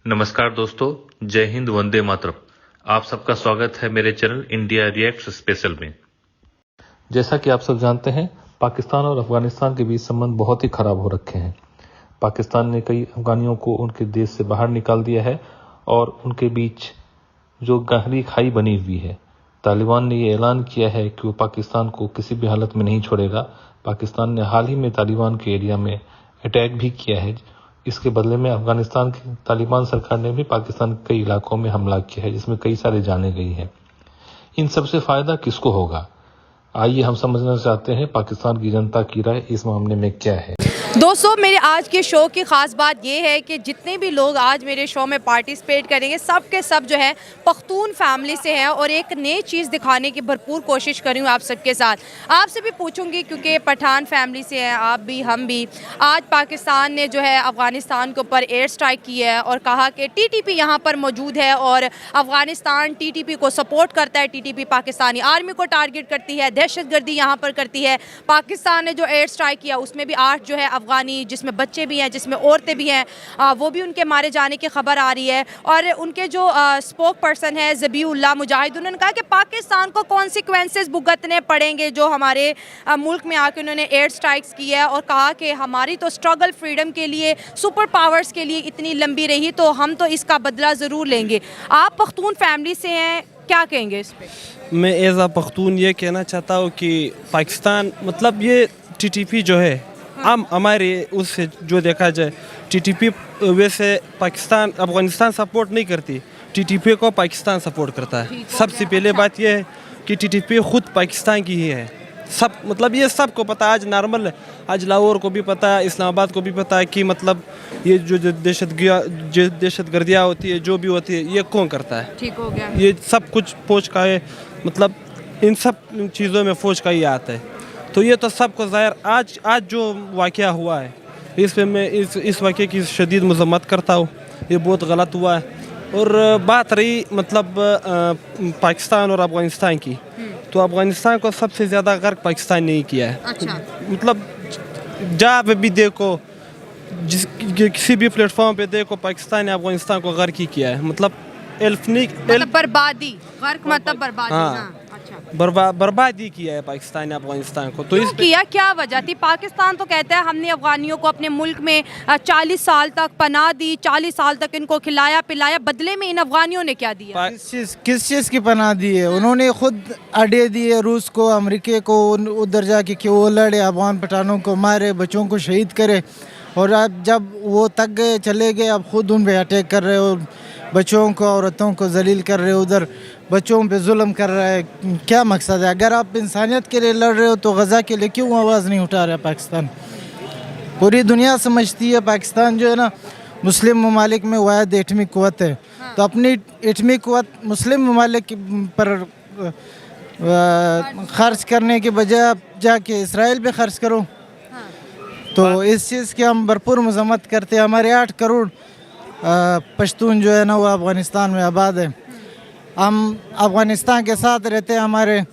नमस्कार दोस्तों, जय हिंद, वंदे मातरम। आप सबका स्वागत है मेरे चैनल इंडिया रिएक्ट्स स्पेशल में। जैसा कि आप सब जानते हैं, पाकिस्तान और अफगानिस्तान के बीच संबंध बहुत ही खराब हो रखे हैं। पाकिस्तान ने कई अफगानियों को उनके देश से बाहर निकाल दिया है और उनके बीच जो गहरी खाई बनी हुई है। तालिबान ने ये ऐलान किया है कि वो पाकिस्तान को किसी भी हालत में नहीं छोड़ेगा। पाकिस्तान ने हाल ही में तालिबान के एरिया में अटैक भी किया है। इसके बदले में अफगानिस्तान की तालिबान सरकार ने भी पाकिस्तान के कई इलाकों में हमला किया है, जिसमें कई सारे जाने गई हैं। इन सबसे फायदा किसको होगा? आइए हम समझना चाहते हैं पाकिस्तान की जनता की राय इस मामले में क्या है। दोस्तों, मेरे आज के शो की ख़ास बात ये है कि जितने भी लोग आज मेरे शो में पार्टिसिपेट करेंगे, सब के सब जो है पख्तून फैमिली से हैं और एक नई चीज़ दिखाने की भरपूर कोशिश करूँ आप सबके साथ। आपसे भी पूछूंगी क्योंकि पठान फैमिली से हैं आप भी, हम भी। आज पाकिस्तान ने जो है अफ़गानिस्तान के ऊपर एयर स्ट्राइक की है और कहा कि TTP यहाँ पर मौजूद है और अफ़गानिस्तान TTP को सपोर्ट करता है। TTP पाकिस्तानी आर्मी को टारगेट करती है, दहशतगर्दी यहाँ पर करती है। पाकिस्तान ने जो एयर स्ट्राइक किया उसमें भी 8 जो है अफगानी, जिसमें बच्चे भी हैं, जिसमें औरतें भी हैं, वो भी उनके मारे जाने की खबर आ रही है। और उनके जो स्पोक पर्सन है ज़बीउल्लाह मुजाहिद, उन्होंने कहा कि पाकिस्तान को कॉन्सिक्वेंसेस भुगतने पड़ेंगे जो हमारे मुल्क में आके उन्होंने एयर स्ट्राइक्स की है। और कहा कि हमारी तो स्ट्रगल फ्रीडम के लिए, सुपर पावर्स के लिए इतनी लंबी रही, तो हम तो इसका बदला ज़रूर लेंगे। आप पख्तून फैमिली से हैं, क्या कहेंगे इस पर? मैं एज़ आ पख्तून ये कहना चाहता हूँ कि पाकिस्तान मतलब ये TTP जो है, हम हमारे उससे जो देखा जाए TTP वैसे पाकिस्तान अफ़गानिस्तान सपोर्ट नहीं करती, TTP को पाकिस्तान सपोर्ट करता है। सबसे पहले बात यह है कि TTP ख़ुद पाकिस्तान की ही है। सब मतलब ये सबको पता है, आज नॉर्मल है, आज लाहौर को भी पता है, इस्लामाबाद को भी पता है कि मतलब ये जो दहशतगर्दियाँ होती है, जो भी होती है, ये कौन करता है। ठीक हो गया, ये सब कुछ फौज का है, मतलब इन सब चीज़ों में फौज का ही आता है। तो ये तो सबको ज़ाहिर आज जो वाक़या हुआ है, इस पे मैं इस वाक़े की शदीद मज़म्मत करता हूँ। ये बहुत गलत हुआ है। और बात रही मतलब पाकिस्तान और अफ़गानिस्तान की, तो अफ़गानिस्तान को सबसे ज़्यादा गर्क पाकिस्तान ने ही किया है। अच्छा। मतलब जहाँ पे भी देखो, किसी भी प्लेटफॉर्म पे देखो, पाकिस्तान ने अफ़गानिस्तान को गर्क ही किया है। मतलब बर्बादी, गर्क मतलब बर्बादी। हाँ। बर्बादी किया है पाकिस्तान ने अफगानिस्तान को। तो इस किया क्या वजह थी? पाकिस्तान तो कहता है हमने अफगानियों को अपने मुल्क में 40 साल तक पनाह दी, 40 साल तक इनको खिलाया पिलाया, बदले में इन अफगानियों ने क्या दिया? किस चीज़ की पनाह दी है? उन्होंने खुद अड्डे दिए रूस को, अमेरिका को, उधर जाके कि वो लड़े, अफगान पठानों को मारे, बच्चों को शहीद करे। और अब जब वो तक गए, चले गए, अब खुद उन पे अटैक कर रहे हो, बच्चों को, औरतों को जलील कर रहे हो, उधर बच्चों पे जुल्म कर रहा है। क्या मकसद है? अगर आप इंसानियत के लिए लड़ रहे हो तो गज़ा के लिए क्यों आवाज़ नहीं उठा रहा है पाकिस्तान? पूरी दुनिया समझती है पाकिस्तान जो है ना, मुस्लिम ममालिक में वाहिद एटमी क़ुव्वत है। हाँ। तो अपनी एटमी क़ुव्वत मुस्लिम ममालिक पर खर्च करने के बजाय आप जाके इसराइल पे खर्च करो। हाँ। तो इस चीज़ की हम भरपूर मज़म्मत करते हैं। हमारे 8 करोड़ पश्तून जो है ना वो अफ़गानिस्तान में आबाद है। हम अफ़गानिस्तान के साथ रहते हैं, हमारे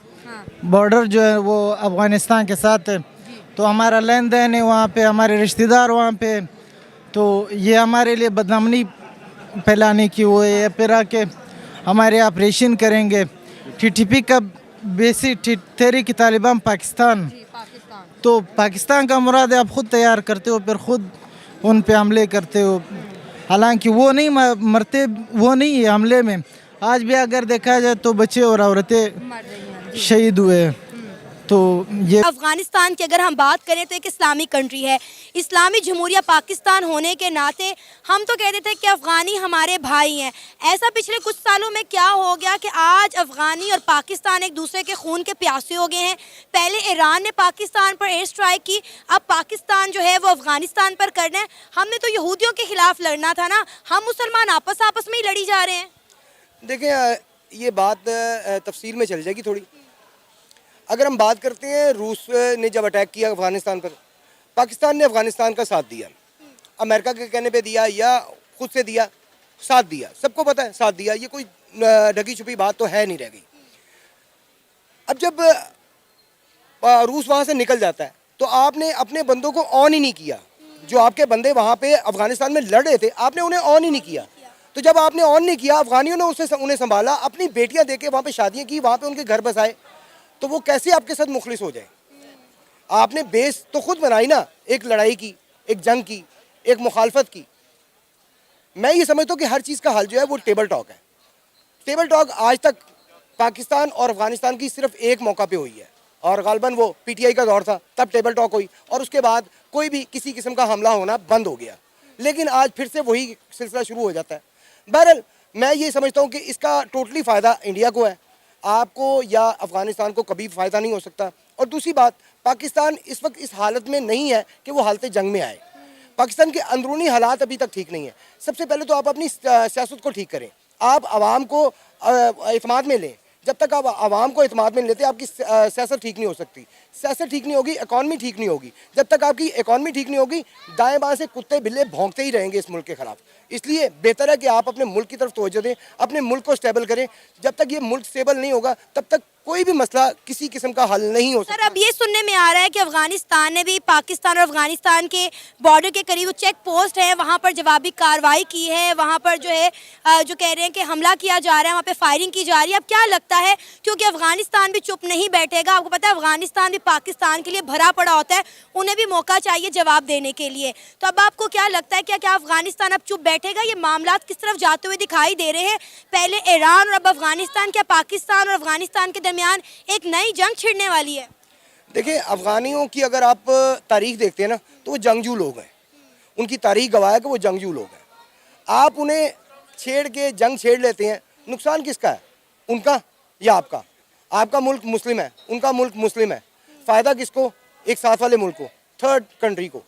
बॉर्डर जो है वो अफ़गानिस्तान के साथ है, तो हमारा लेन देन है वहाँ पे, हमारे रिश्तेदार वहाँ पे। तो ये हमारे लिए बदनामी फैलाने की वो है, फिर आके हमारे ऑपरेशन करेंगे। TTP का बेसिक थ्योरी की तालिबान पाकिस्तान, तो पाकिस्तान का मुराद है आप ख़ुद तैयार करते हो, फिर ख़ुद उन पे हमले करते हो। हालांकि वो नहीं मरते, वो नहीं है हमले में। आज भी अगर देखा जाए तो बच्चे और औरतें शहीद हुए। तो ये अफ़गानिस्तान की अगर हम बात करें तो एक इस्लामिक कंट्री है, इस्लामी जमहूरिया पाकिस्तान होने के नाते हम तो कहते थे कि अफ़गानी हमारे भाई हैं। ऐसा पिछले कुछ सालों में क्या हो गया कि आज अफ़गानी और पाकिस्तान एक दूसरे के खून के प्यासे हो गए हैं। पहले ईरान ने पाकिस्तान पर एयर स्ट्राइक की, अब पाकिस्तान जो है वो अफ़गानिस्तान पर कर रहे हैं। हमने तो यहूदियों के ख़िलाफ़ लड़ना था ना, हम मुसलमान आपस में ही लड़ी जा रहे हैं। देखिए, ये बात तफसील में चल जाएगी थोड़ी। अगर हम बात करते हैं, रूस ने जब अटैक किया अफ़गानिस्तान पर, पाकिस्तान ने अफ़गानिस्तान का साथ दिया। अमेरिका के कहने पे दिया या खुद से दिया, साथ दिया, सबको पता है साथ दिया। ये कोई ढकी छुपी बात तो है नहीं रह गई। अब जब रूस वहाँ से निकल जाता है तो आपने अपने बंदों को ऑन ही नहीं किया। जो आपके बंदे वहाँ पे अफ़गानिस्तान में लड़ रहे थे, आपने उन्हें ऑन ही नहीं किया। तो जब आपने ऑन नहीं किया, अफगानियों ने उन्हें संभाला, अपनी बेटियां देके वहाँ पे शादियाँ की, वहाँ पे उनके घर बसाए, तो वो कैसे आपके साथ मुखलिस हो जाए? आपने बेस तो खुद बनाई ना, एक लड़ाई की, एक जंग की, एक मुखालफत की। मैं ये समझता हूँ कि हर चीज़ का हल जो है वो टेबल टॉक है। टेबल टॉक आज तक पाकिस्तान और अफगानिस्तान की सिर्फ एक मौका पे हुई है, और गालबन वो पीटीआई का दौर था, तब टेबल टॉक हुई, और उसके बाद कोई भी किसी किस्म का हमला होना बंद हो गया। लेकिन आज फिर से वही सिलसिला शुरू हो जाता है। बहरहाल मैं ये समझता हूँ कि इसका टोटली फ़ायदा इंडिया को है, आपको या अफगानिस्तान को कभी फ़ायदा नहीं हो सकता। और दूसरी बात, पाकिस्तान इस वक्त इस हालत में नहीं है कि वो हालत जंग में आए। पाकिस्तान के अंदरूनी हालात अभी तक ठीक नहीं है। सबसे पहले तो आप अपनी सियासत को ठीक करें, आप आवाम को एतमाद में लें। जब तक आप आवाम को एतमाद में लेते, आपकी सियासत ठीक नहीं हो सकती। सियासत ठीक नहीं होगी, इकॉनमी ठीक नहीं होगी। जब तक आपकी इकॉनमी ठीक नहीं होगी, दाएं बाएं से कुत्ते बिल्ले भौंकते ही रहेंगे इस मुल्क के खिलाफ। इसलिए बेहतर है कि आप अपने मुल्क की तरफ तवज्जो दें, अपने मुल्क को स्टेबल करें। जब तक ये मुल्क स्टेबल नहीं होगा, तब तक कोई भी मसला किसी किस्म का हल नहीं हो सकता। सर, अब ये सुनने में आ रहा है कि अफगानिस्तान ने भी पाकिस्तान और अफगानिस्तान के बॉर्डर के करीब चेक पोस्ट है, वहाँ पर जवाबी कार्रवाई की है, वहाँ पर जो है जो कह रहे हैं कि हमला किया जा रहा है, वहाँ पे फायरिंग की जा रही है। अब क्या लगता है, क्योंकि अफगानिस्तान भी चुप नहीं बैठेगा, आपको पता है अफगानिस्तान भी पाकिस्तान के लिए भरा पड़ा होता है, उन्हें भी मौका चाहिए जवाब देने के लिए। तो अब आपको क्या लगता है, क्या अफगानिस्तान अब चुप बैठेगा? ये मामला किस तरफ जाते हुए दिखाई दे रहे हैं? पहले ईरान और अब अफगानिस्तान, क्या पाकिस्तान और अफगानिस्तान के दरमियान एक नई जंग छिड़ने वाली है? देखिए, अफगानियों की अगर आप तारीख देखते हैं ना, तो वो जंगजू लोग हैं। उनकी तारीख गवाह है कि वो जंगजू लोग हैं। आप उन्हें छेड़ के जंग छेड़ लेते हैं, नुकसान किसका है, उनका या आपका? आपका मुल्क मुस्लिम है, उनका मुल्क मुस्लिम है, फ़ायदा किसको? एक साथ वाले मुल्क को, थर्ड कंट्री को।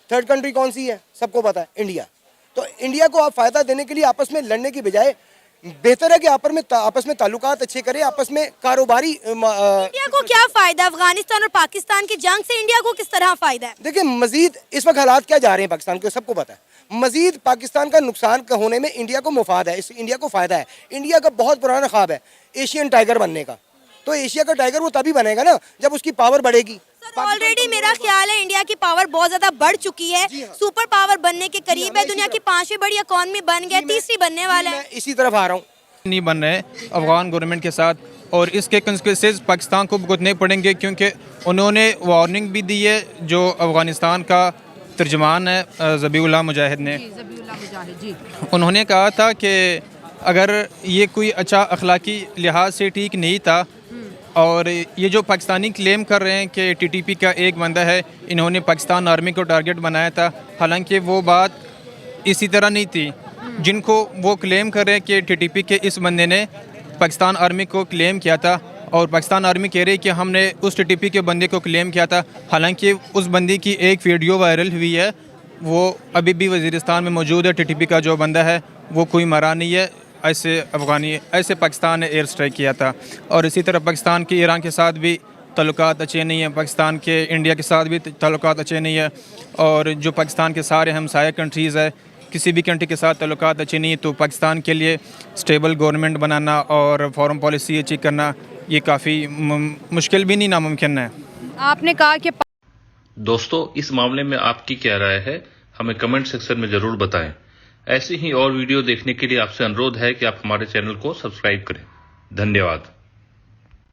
थर्ड कंट्री कौन सी है? सबको पता है, इंडिया। तो इंडिया को आप फ़ायदा देने के लिए आपस में लड़ने की बजाय बेहतर है कि आपस में ताल्लुकात अच्छे करें, आपस में कारोबारी। इंडिया को क्या फायदा अफगानिस्तान और पाकिस्तान की जंग से? इंडिया को किस तरह फायदा है? देखिए, मजीद इस वक्त हालात क्या जा रहे हैं पाकिस्तान के, सबको पता है। मजीद पाकिस्तान का नुकसान होने में इंडिया को मुफाद है, इस इंडिया को फ़ायदा है। इंडिया का बहुत पुराना ख्वाब है एशियन टाइगर बनने का। तो एशिया का टाइगर वो तभी बनेगा ना जब उसकी पावर बढ़ेगी। ऑलरेडी मेरा ख्याल है इंडिया की पावर बहुत ज्यादा बढ़ चुकी है, सुपर पावर बनने के करीब है, दुनिया की 5वीं बड़ी इकॉनमी बन गया, तीसरी बनने वाला है। इसी तरफ आ रहा हूँ, नहीं बन रहे अफगान गवर्नमेंट के साथ, और इसके कंसिक्वेंसेस पाकिस्तान को भुगतने पड़ेंगे, क्योंकि उन्होंने वार्निंग भी दी है। जो अफगानिस्तान का तर्जमान है ज़बीउल्लाह मुजाहिद ने, उन्होंने कहा था कि अगर ये कोई अच्छा अखलाकी लिहाज से ठीक नहीं था, और ये जो पाकिस्तानी क्लेम कर रहे हैं कि टीटीपी का एक बंदा है, इन्होंने पाकिस्तान आर्मी को टारगेट बनाया था, हालांकि वो बात इसी तरह नहीं थी। जिनको वो क्लेम कर रहे हैं कि टीटीपी के इस बंदे ने पाकिस्तान आर्मी को क्लेम किया था, और पाकिस्तान आर्मी कह रही है कि हमने उस टीटीपी के बंदे को क्लेम किया था, हालांकि उस बंदे की एक वीडियो वायरल हुई है, वो अभी भी वज़ीरिस्तान में मौजूद है। टीटीपी का जो बंदा है वो कोई मरा नहीं है। ऐसे पाकिस्तान ने एयर स्ट्राइक किया था। और इसी तरह पाकिस्तान के ईरान के साथ भी ताल्लुकात अच्छे नहीं हैं, पाकिस्तान के इंडिया के साथ भी ताल्लुकात अच्छे नहीं है। और जो पाकिस्तान के सारे हमसाया कंट्रीज़ है, किसी भी कंट्री के साथ ताल्लुकात अच्छे नहीं है, तो पाकिस्तान के लिए स्टेबल गवर्नमेंट बनाना और फॉरेन पॉलिसी अच्छी करना ये काफ़ी मुश्किल भी नहीं, नामुमकिन है। आपने कहा कि दोस्तों, इस मामले में आपकी क्या राय है, हमें कमेंट सेक्शन में जरूर बताएं। ऐसी ही और वीडियो देखने के लिए आपसे अनुरोध है कि आप हमारे चैनल को सब्सक्राइब करें। धन्यवाद।